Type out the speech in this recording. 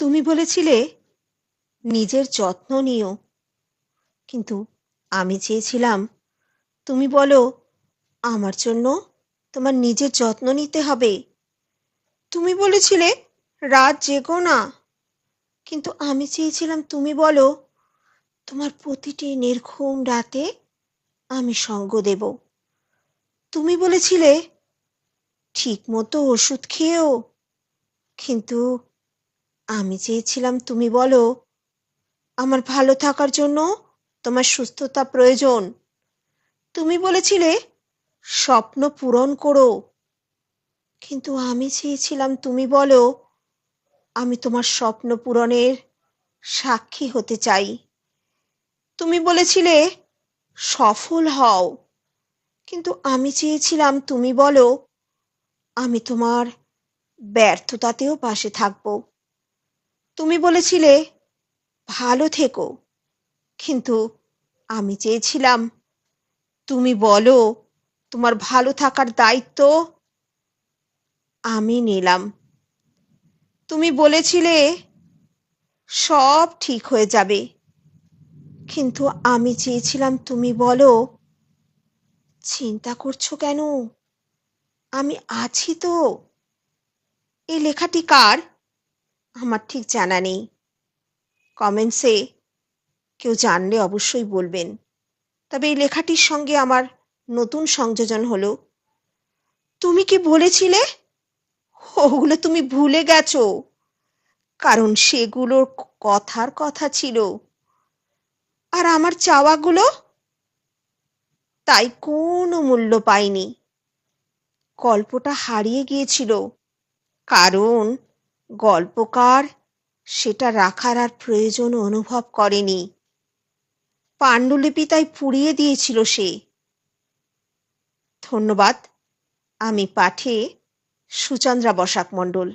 তুমি বলেছিলে নিজের যত্ন নিও, কিন্তু আমি চেয়েছিলাম তুমি বলো আমার জন্য তোমার নিজের যত্ন নিতে হবে। তুমি বলেছিলে রাত জেগো না, কিন্তু আমি চেয়েছিলাম তুমি বলো তোমার প্রতিটি নির্ঘুম রাতে আমি সঙ্গ দেব। তুমি বলেছিলে ঠিক মতো ওষুধ খেয়েও, কিন্তু আমি চেয়েছিলাম তুমি বলো আমার ভালো থাকার জন্য তোমার সুস্থতা প্রয়োজন। তুমি বলেছিলে স্বপ্ন পূরণ করো, কিন্তু আমি চেয়েছিলাম তুমি বলো আমি তোমার স্বপ্ন পূরণের সাক্ষী হতে চাই। তুমি বলেছিলে সফল হও, কিন্তু আমি চেয়েছিলাম তুমি বলো আমি তোমার ব্যর্থতাতেও পাশে থাকবো। তুমি বলেছিলে ভালো থেকো, কিন্তু আমি চেয়েছিলাম তুমি বলো তোমার ভালো থাকার দায়িত্ব আমি নিলাম। তুমি বলেছিলে সব ঠিক হয়ে যাবে, কিন্তু আমি চেয়েছিলাম তুমি বলো চিন্তা করছো কেন, আমি আছি তো। এই লেখাটি কার আমার ঠিক জানা নেই। কমেন্টসে কেউ জানলে অবশ্যই বলবেন। তবে এই লেখাটির সঙ্গে আমার নতুন সংযোজন হলো তুমি কি বলেছিলে, ওগুলো তুমি ভুলে গেছো, কারণ সেগুলোর কথার কথা ছিল। আর আমার চাওয়াগুলো তাই কোনো মূল্য পায়নি। গল্পটা হারিয়ে গিয়েছিল, কারণ গল্পকার সেটা রাখার আর প্রয়োজন অনুভব করেনি। পাণ্ডুলিপি তাই পুড়িয়ে দিয়েছিল সে। ধন্যবাদ। আমি পাঠে সুচন্দ্রা বসাক মণ্ডল।